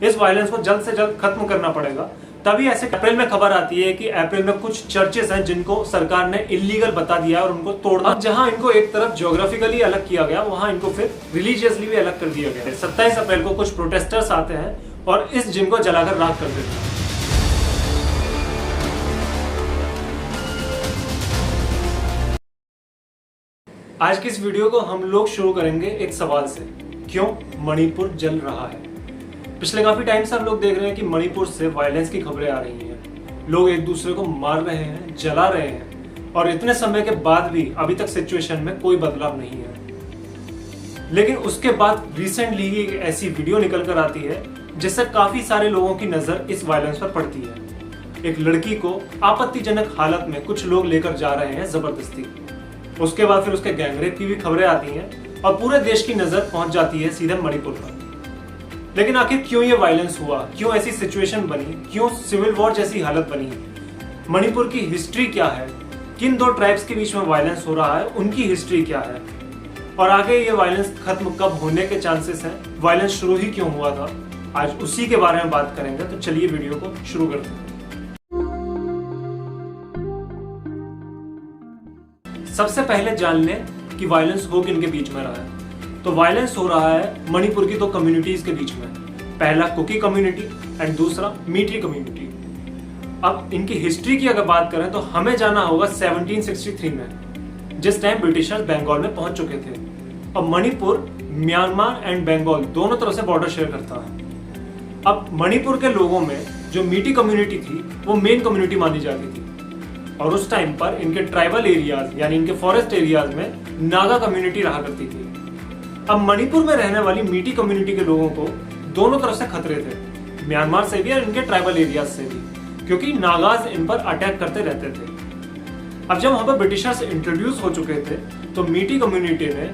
इस वायलेंस को जल्द से जल्द खत्म करना पड़ेगा। तभी ऐसे अप्रैल में खबर आती है कि अप्रैल में कुछ चर्चेस हैं जिनको सरकार ने इलीगल बता दिया और उनको तोड़ना। अब जहां इनको एक तरफ ज्योग्राफिकली अलग किया गया, वहां इनको फिर रिलीजियसली भी अलग कर दिया गया। 27 अप्रैल को कुछ प्रोटेस्टर्स आते हैं और इस जिम को जलाकर राख कर देते हैं। आज की इस वीडियो को हम लोग शुरू करेंगे एक सवाल से, क्यों मणिपुर जल रहा है। पिछले काफी टाइम से हम लोग देख रहे हैं कि मणिपुर से वायलेंस की खबरें आ रही हैं, लोग एक दूसरे को मार रहे हैं, जला रहे हैं, और इतने समय के बाद भी अभी तक सिचुएशन में कोई बदलाव नहीं है। लेकिन उसके बाद रिसेंटली एक ऐसी वीडियो निकल कर आती है जिससे काफी सारे लोगों की नजर इस वायलेंस पर पड़ती है। एक लड़की को आपत्तिजनक हालत में कुछ लोग लेकर जा रहे हैं जबरदस्ती। उसके बाद फिर उसके गैंगरेप की भी खबरें आती हैं और पूरे देश की नजर पहुंच जाती है सीधे मणिपुर पर। लेकिन आखिर क्यों ये वायलेंस हुआ, क्यों ऐसी सिचुएशन बनी, क्यों सिविल वॉर जैसी हालत बनी, मणिपुर की हिस्ट्री क्या है, किन दो ट्राइब्स के बीच में वायलेंस हो रहा है, उनकी हिस्ट्री क्या है, और आगे ये वायलेंस खत्म कब होने के चांसेस हैं, वायलेंस शुरू ही क्यों हुआ था, आज उसी के बारे में बात करेंगे। तो चलिए वीडियो को शुरू करते हैं। सबसे पहले जान लें कि वायलेंस हो किन के बीच में रहा है। तो वायलेंस हो रहा है मणिपुर की दो कम्युनिटीज के बीच में, पहला कुकी कम्युनिटी एंड दूसरा मीटी कम्युनिटी। अब इनकी हिस्ट्री की अगर बात करें तो हमें जाना होगा 1763 में, जिस टाइम ब्रिटिशर्स बंगाल में पहुंच चुके थे। और मणिपुर म्यांमार एंड बंगाल दोनों तरफ से बॉर्डर शेयर करता है। अब मणिपुर के लोगों में जो मीटी कम्युनिटी थी वो मेन कम्युनिटी मानी जाती थी, और उस टाइम पर इनके ट्राइबल एरियाज यानी इनके फॉरेस्ट एरियाज में नागा कम्युनिटी रहा करती थी। अब मणिपुर में रहने वाली मीटी कम्युनिटी के लोगों को दोनों तरफ से खतरे थे, म्यांमार से भी और इनके ट्राइबल एरियाज से भी, क्योंकि नागाज इन पर अटैक करते रहते थे। अब जब वहां पर ब्रिटिशर्स इंट्रोड्यूस हो चुके थे तो मीटी कम्युनिटी ने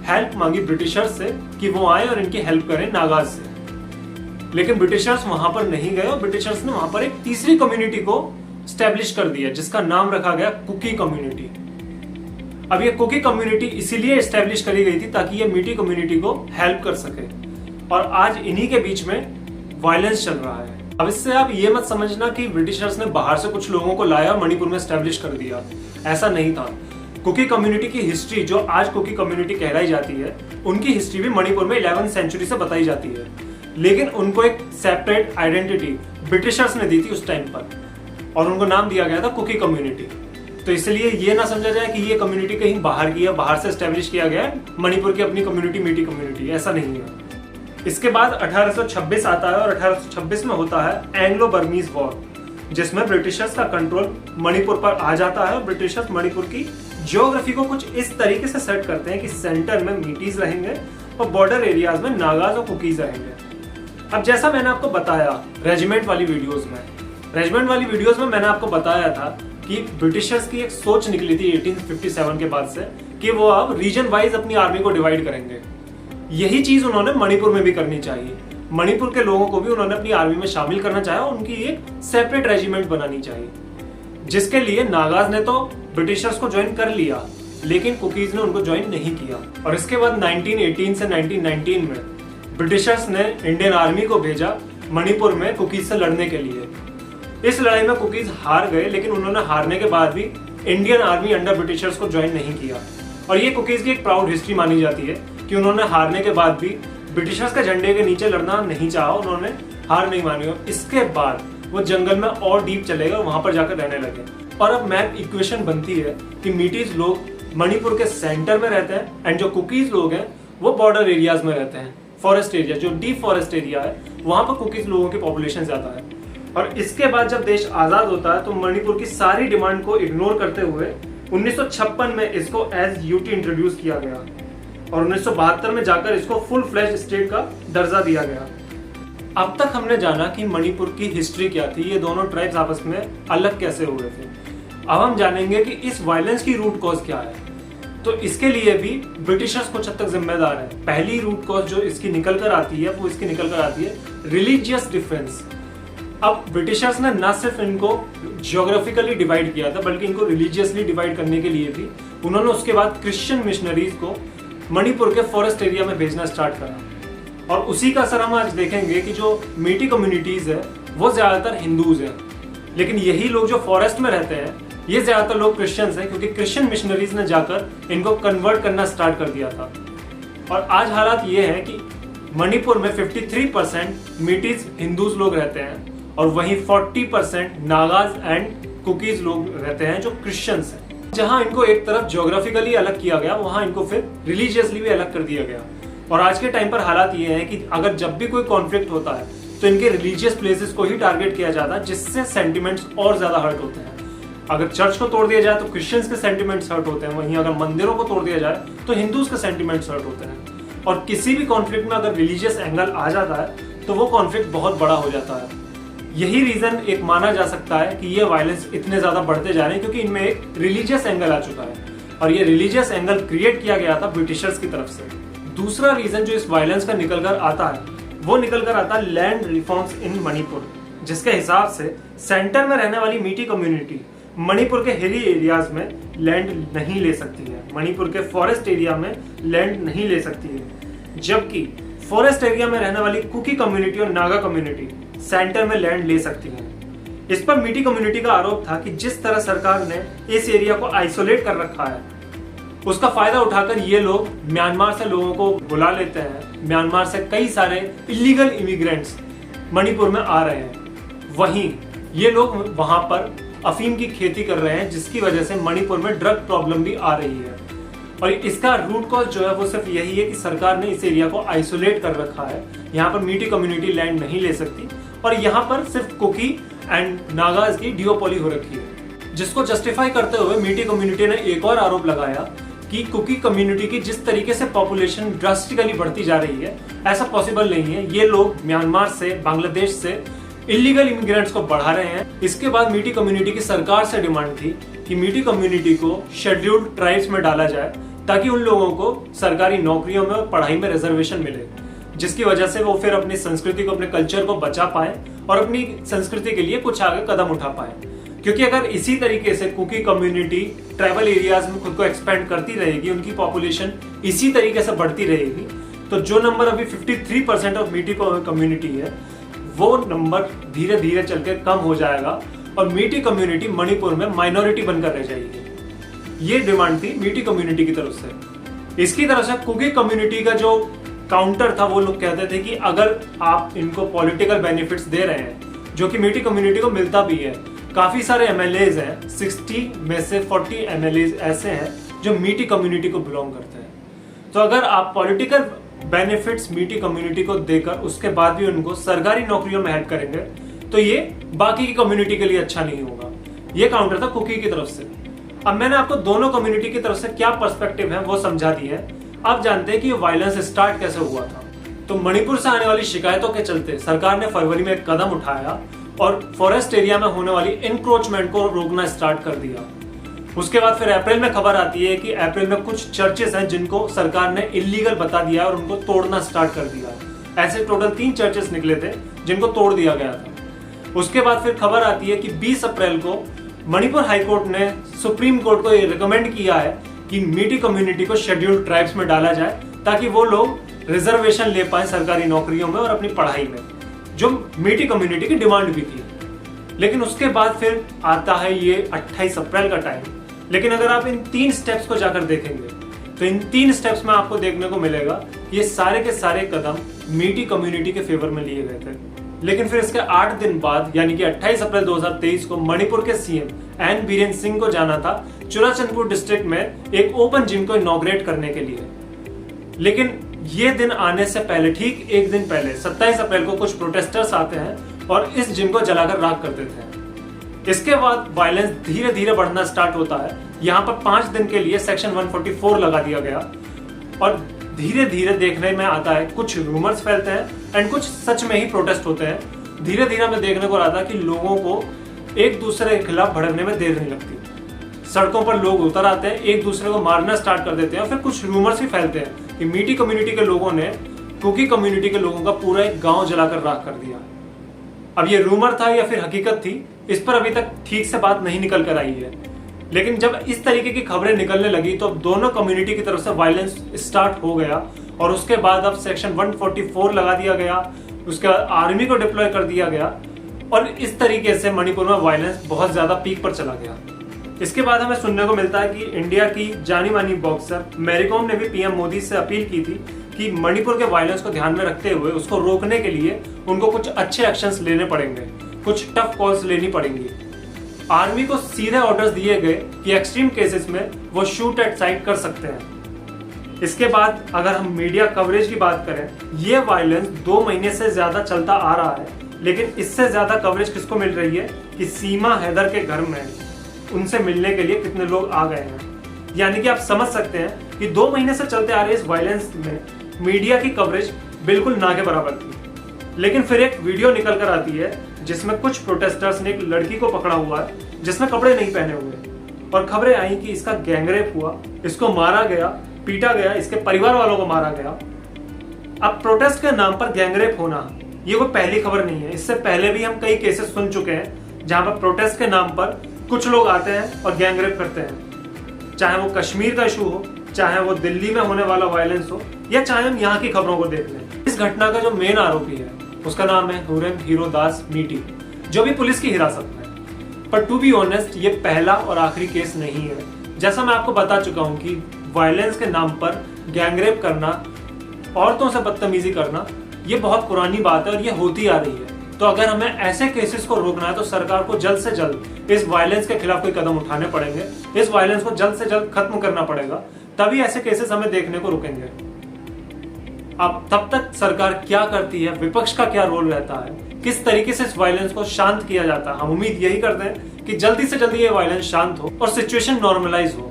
हेल्प मांगी ब्रिटिशर्स से कि वो आए और इनकी हेल्प करें नागाज से। लेकिन ब्रिटिशर्स वहां पर नहीं गए और ब्रिटिशर्स ने वहां पर एक तीसरी कम्युनिटी को स्टैब्लिश कर दिया जिसका नाम रखा गया कुकी कम्युनिटी। अब ये कुकी कम्युनिटी इसीलिए एस्टेब्लिश करी गई थी ताकि ये मीटी कम्युनिटी को हेल्प कर सके, और आज इन्हीं के बीच में वायलेंस चल रहा है। अब इससे आप ये मत समझना कि ब्रिटिशर्स ने बाहर से कुछ लोगों को लाया और मणिपुर में एस्टेब्लिश कर दिया, ऐसा नहीं था। कुकी कम्युनिटी की हिस्ट्री, जो आज कुकी कम्युनिटी कहलाई जाती है, उनकी हिस्ट्री भी मणिपुर में 11वीं सेंचुरी से बताई जाती है, लेकिन उनको एक सेपरेट आइडेंटिटी ब्रिटिशर्स ने दी थी उस टाइम पर, और उनको नाम दिया गया था कुकी कम्युनिटी। तो इसलिए ये ना समझा जाए कि ये कम्युनिटी कहीं बाहर की है, बाहर से एस्टेब्लिश किया गया है मणिपुर की अपनी कम्युनिटी मीटी कम्युनिटी, ऐसा नहीं है। इसके बाद 1826 आता है और 1826 में होता है एंग्लो बर्मीज वॉर, जिसमें ब्रिटिशर्स का कंट्रोल मणिपुर पर आ जाता है और ब्रिटिशर्स मणिपुर की ज्योग्राफी को कुछ इस तरीके से सेट करते हैं कि सेंटर में मीटीज रहेंगे और बॉर्डर एरियाज में नागाज और कुकीज रहेंगे। अब जैसा मैंने आपको बताया रेजिमेंट वाली वीडियोज में मैंने आपको बताया था कि ब्रिटिशर्स की एक सोच निकली थी 1857 के बाद से कि वो अब रीजन वाइज अपनी आर्मी को डिवाइड करेंगे। यही चीज उन्होंने मणिपुर में भी करनी चाहिए। मणिपुर के लोगों को भी उन्होंने अपनी आर्मी में शामिल करना चाहा, उनकी एक सेपरेट रेजिमेंट बनानी चाहिए, जिसके लिए नागाज ने तो ब्रिटिशर्स को ज्वाइन कर लिया, लेकिन कुकीज ने उनको ज्वाइन नहीं किया। और इसके बाद 1918 से 1919 में ब्रिटिशर्स ने इंडियन आर्मी को भेजा मणिपुर में कुकीज से लड़ने के लिए। इस लड़ाई में कुकीज हार गए, लेकिन उन्होंने हारने के बाद भी इंडियन आर्मी अंडर ब्रिटिशर्स को ज्वाइन नहीं किया। और ये कुकीज की एक प्राउड हिस्ट्री मानी जाती है कि उन्होंने हारने के बाद भी ब्रिटिशर्स के झंडे के नीचे लड़ना नहीं चाहा, उन्होंने हार नहीं मानी। और इसके बाद वो जंगल में और डीप चले गए और वहां पर जाकर रहने लगे। और अब मैप इक्वेशन बनती है कि मीटीज लोग मणिपुर के सेंटर में रहते हैं एंड जो कुकीज लोग हैं वो बॉर्डर एरियाज में रहते हैं, फॉरेस्ट एरिया, जो डीप फॉरेस्ट एरिया है वहां पर कुकीज लोगों की पॉपुलेशन ज्यादा है। और इसके बाद जब देश आजाद होता है तो मणिपुर की सारी डिमांड को इग्नोर करते हुए 1956 में इसको एज यूटी इंट्रोड्यूस किया गया और 1972 में जाकर इसको फुल फ्लैश स्टेट का दर्जा दिया गया। अब तक हमने जाना कि मणिपुर की हिस्ट्री क्या थी, ये दोनों ट्राइब्स आपस में अलग कैसे हुए थे। अब हम जानेंगे कि इस वायलेंस की रूट कॉज क्या है। तो इसके लिए भी ब्रिटिशर्स कुछ हद तक जिम्मेदार है। पहली रूट कॉज जो इसकी निकल कर आती है वो इसकी निकल कर आती है रिलीजियस डिफरेंस। अब ब्रिटिशर्स ने न सिर्फ इनको ज्योग्राफिकली डिवाइड किया था बल्कि इनको रिलीजियसली डिवाइड करने के लिए भी उन्होंने उसके बाद क्रिश्चियन मिशनरीज को मणिपुर के फॉरेस्ट एरिया में भेजना स्टार्ट करा। और उसी का असर हम आज देखेंगे कि जो मीठी कम्युनिटीज है वो ज्यादातर हिंदूज हैं, लेकिन यही लोग जो फॉरेस्ट में रहते हैं ये ज्यादातर लोग क्रिश्चियंस हैं, क्योंकि क्रिश्चियन मिशनरीज ने जाकर इनको कन्वर्ट करना स्टार्ट कर दिया था। और आज हालात ये है कि मणिपुर में 53% मीटीज हिंदूज लोग रहते हैं और वहीं 40% नागाज एंड कुकीज लोग रहते हैं जो क्रिश्चियंस हैं। जहां इनको एक तरफ ज्योग्राफिकली अलग किया गया, वहां इनको फिर रिलीजियसली भी अलग कर दिया गया। और आज के टाइम पर हालात ये है कि अगर जब भी कोई कॉन्फ्लिक्ट होता है तो इनके रिलीजियस प्लेसेस को ही टारगेट किया जाता है, जिससे सेंटिमेंट्स और ज्यादा हर्ट होते हैं। अगर चर्च को तोड़ दिया जाए तो क्रिश्चियंस के सेंटिमेंट्स हर्ट होते हैं, वहीं अगर मंदिरों को तोड़ दिया जाए तो हिंदूज के सेंटिमेंट्स हर्ट होते हैं। और किसी भी कॉन्फ्लिक्ट में अगर रिलीजियस एंगल आ जाता है तो वो कॉन्फ्लिक्ट बहुत बड़ा हो जाता है। यही रीजन एक माना जा सकता है कि ये वायलेंस इतने ज्यादा बढ़ते जा रहे हैं, क्योंकि इनमें एक रिलीजियस एंगल आ चुका है और ये रिलीजियस एंगल क्रिएट किया गया था ब्रिटिशर्स की तरफ से। दूसरा रीजन जो इस वायलेंस का निकल कर आता है वो निकल कर आता है लैंड रिफॉर्म्स इन मणिपुर, जिसके हिसाब से सेंटर में रहने वाली मीठी कम्युनिटी मणिपुर के हिली एरियाज में लैंड नहीं ले सकती है, मणिपुर के फॉरेस्ट एरिया में लैंड नहीं ले सकती है, जबकि फॉरेस्ट एरिया में रहने वाली कुकी कम्युनिटी और नागा कम्युनिटी सेंटर में लैंड ले सकती है। इस पर मीठी कम्युनिटी का आरोप था कि जिस तरह सरकार ने इस एरिया को आइसोलेट कर रखा है उसका फायदा उठाकर ये लोग म्यांमार से लोगों को बुला लेते हैं। म्यांमार से कई सारे इलीगल इमिग्रेंट्स मणिपुर में आ रहे हैं, वहीं ये लोग वहां पर अफीम की खेती कर रहे हैं, जिसकी वजह से मणिपुर में ड्रग प्रॉब्लम भी आ रही है। और इसका रूट कॉज जो है वो सिर्फ यही है कि सरकार ने इस एरिया को आइसोलेट कर रखा है। यहाँ पर मीठी कम्युनिटी लैंड नहीं ले सकती और यहाँ पर सिर्फ कुकी एंड नागाज की डिओपोली हो रखी है, जिसको जस्टिफाई करते हुए मीठी कम्युनिटी ने एक और आरोप लगाया कि कुकी कम्युनिटी की जिस तरीके से पॉपुलेशन ड्रास्टिकली बढ़ती जा रही है ऐसा पॉसिबल नहीं है। ये लोग म्यांमार से, बांग्लादेश से इलीगल इमिग्रेंट्स को बढ़ा रहे हैं। इसके बाद मीठी कम्युनिटी की सरकार से डिमांड थी कि मीठी कम्युनिटी को शेड्यूल्ड ट्राइब्स में डाला जाए ताकि उन लोगों को सरकारी नौकरियों में और पढ़ाई में रिजर्वेशन मिले, जिसकी वजह से वो फिर अपनी संस्कृति को, अपने कल्चर को बचा पाए और अपनी संस्कृति के लिए कुछ आगे कदम उठा पाए। क्योंकि अगर इसी तरीके से कुकी कम्युनिटी ट्राइबल एरियाज में खुद को एक्सपेंड करती रहेगी, उनकी पॉपुलेशन इसी तरीके से बढ़ती रहेगी, तो जो नंबर अभी 53% ऑफ मीठी कम्युनिटी है वो नंबर धीरे धीरे चलकर कम हो जाएगा और मीठी कम्युनिटी मणिपुर में माइनॉरिटी बनकर रह जाएगी। ये डिमांड थी मीठी कम्युनिटी की तरफ से। इसकी तरफ से कुकी कम्युनिटी का जो काउंटर था वो लोग कहते थे कि अगर आप इनको पॉलिटिकल बेनिफिट्स दे रहे हैं, जो कि मीठी कम्युनिटी को मिलता भी है, काफी सारे एमएलएज हैं, 60 में से 40 एमएलएज ऐसे हैं जो मीठी कम्युनिटी को बिलोंग करते हैं। तो अगर आप पॉलिटिकल बेनिफिट्स मीठी कम्युनिटी को देकर उसके बाद भी उनको सरकारी नौकरियों में हेल्प करेंगे तो ये बाकी की कम्युनिटी के लिए अच्छा नहीं होगा। ये काउंटर था कुकी की तरफ से। अब मैंने आपको दोनों कम्युनिटी की तरफ से क्या पर्सपेक्टिव है वो समझा दी है। अब जानते हैं कि ये वायलेंस स्टार्ट कैसे हुआ था। तो मणिपुर से आने वाली शिकायतों के चलते सरकार ने फरवरी में एक कदम उठाया और फॉरेस्ट एरिया में होने वाली इंक्रोचमेंट को रोकना स्टार्ट कर दिया। उसके बाद फिर अप्रैल में खबर आती है कि अप्रैल में कुछ चर्चेस हैं जिनको सरकार ने इलीगल बता दिया और उनको तोड़ना स्टार्ट कर दिया। ऐसे टोटल 3 चर्चेस निकले थे जिनको तोड़ दिया गया था। उसके बाद फिर खबर आती है कि 20 अप्रैल को मणिपुर हाईकोर्ट ने सुप्रीम कोर्ट को ये रिकमेंड किया है कि मीठी कम्युनिटी को शेड्यूल्ड ट्राइब्स में डाला जाए ताकि वो लोग रिजर्वेशन ले पाए सरकारी नौकरियों में और अपनी पढ़ाई में, जो मीठी कम्युनिटी की डिमांड भी थी। लेकिन उसके बाद फिर आता है ये 28 अप्रैल का टाइम। लेकिन अगर आप इन 3 स्टेप्स को जाकर देखेंगे तो इन 3 स्टेप्स में आपको देखने को मिलेगा ये सारे के सारे कदम मीठी कम्युनिटी के फेवर में लिए गए थे। लेकिन फिर इसके 8 दिन बाद यानी कि 28 अप्रैल 2023 को मणिपुर के सीएम एन बीरेन सिंह को जाना था चुराचंदपुर डिस्ट्रिक्ट में एक ओपन जिम को इनॉग्रेट करने के लिए। लेकिन ये दिन आने से पहले, ठीक एक दिन पहले 27 अप्रैल को कुछ प्रोटेस्टर्स आते हैं और इस जिम को जलाकर राख कर देते हैं। इसके बाद वायलेंस धीरे धीरे बढ़ना स्टार्ट होता है। यहाँ पर 5 दिन के लिए सेक्शन 144 लगा दिया गया और धीरे धीरे देखने में आता है कुछ रूमर्स फैलते हैं एंड कुछ सच में ही प्रोटेस्ट होते हैं। धीरे धीरे हमें देखने को आता है कि लोगों को एक दूसरे के खिलाफ भड़कने में देर नहीं लगती। सड़कों पर लोग उतर आते हैं, एक दूसरे को मारना स्टार्ट कर देते हैं और फिर कुछ रूमर्स भी फैलते हैं कि मीठी कम्युनिटी के लोगों ने कुकी कम्युनिटी के लोगों का पूरा एक गांव जलाकर राख कर दिया। अब ये रूमर था या फिर हकीकत थी, इस पर अभी तक ठीक से बात नहीं निकल कर आई है। लेकिन जब इस तरीके की खबरें निकलने लगी तो दोनों कम्युनिटी की तरफ से वायलेंस स्टार्ट हो गया और उसके बाद अब सेक्शन 144 लगा दिया गया, उसके बाद आर्मी को डिप्लॉय कर दिया गया और इस तरीके से मणिपुर में वायलेंस बहुत ज्यादा पीक पर चला गया। इसके बाद हमें सुनने को मिलता है कि इंडिया की जानी मानी बॉक्सर मैरी कॉम ने भी पीएम मोदी से अपील की थी कि मणिपुर के वायलेंस को ध्यान में रखते हुए उसको रोकने के लिए उनको कुछ अच्छे एक्शंस लेने पड़ेंगे, कुछ टफ कॉल्स लेनी पड़ेंगी। आर्मी को सीधे ऑर्डर्स दिए गए कि एक्सट्रीम केसेस में वो शूट एट साइट कर सकते हैं। इसके बाद अगर हम मीडिया कवरेज की बात करें, ये वायलेंस 2 महीने से ज्यादा चलता आ रहा है, लेकिन इससे ज्यादा कवरेज किसको मिल रही है कि सीमा हैदर के घर में उनसे मिलने के लिए कितने लोग आ गए हैं। यानी कि आप समझ सकते हैं कि 2 महीने से चलते आ रहे इस वायलेंस में मीडिया की कवरेज बिल्कुल ना के बराबर थी। लेकिन फिर एक वीडियो निकल कर आती है जिसमें कुछ प्रोटेस्टर्स ने एक लड़की को पकड़ा हुआ है जिसने कपड़े नहीं पहने हुए, और खबरें आई कि इसका गैंगरेप हुआ, इसको मारा गया, पीटा गया, इसके परिवार वालों को मारा गया। अब प्रोटेस्ट के नाम पर गैंगरेप होना ये कोई पहली खबर नहीं है। इससे पहले भी हम कई केसेस सुन चुके हैं जहां पर प्रोटेस्ट के नाम पर कुछ लोग आते हैं और गैंगरेप करते हैं, चाहे वो कश्मीर का इशू हो, चाहे वो दिल्ली में होने वाला वायलेंस हो, या चाहे हम यहाँ की खबरों को देख लें। इस घटना का जो मेन आरोपी है उसका नाम है हुरेन हीरो दास मीटी, जो भी पुलिस की हिरासत में है। पर टू बी ऑनेस्ट ये पहला और आखिरी केस नहीं है। जैसा मैं आपको बता चुका हूँ कि वायलेंस के नाम पर गैंगरेप करना, औरतों से बदतमीजी करना, ये बहुत पुरानी बात है और ये होती आ रही है। तो अगर हमें ऐसे केसेस को रोकना है तो सरकार को जल्द से जल्द इस वायलेंस के खिलाफ कोई कदम उठाने पड़ेंगे, इस वायलेंस को जल्द से जल्द खत्म करना पड़ेगा, तभी ऐसे केसेस हमें देखने को रुकेंगे। अब तब तक सरकार क्या करती है, विपक्ष का क्या रोल रहता है, किस तरीके से इस वायलेंस को शांत किया जाता है, हम उम्मीद यही करते हैं कि जल्दी से जल्दी ये वायलेंस शांत हो और सिचुएशन नॉर्मलाइज हो।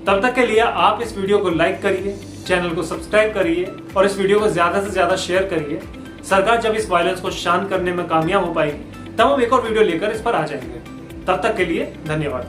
तब तक के लिए आप इस वीडियो को लाइक करिए, चैनल को सब्सक्राइब करिए और इस वीडियो को ज्यादा से ज्यादा शेयर करिए। सरकार जब इस वायलेंस को शांत करने में कामयाब हो पाएगी तब हम एक और वीडियो लेकर इस पर आ जाएंगे। तब तक के लिए धन्यवाद।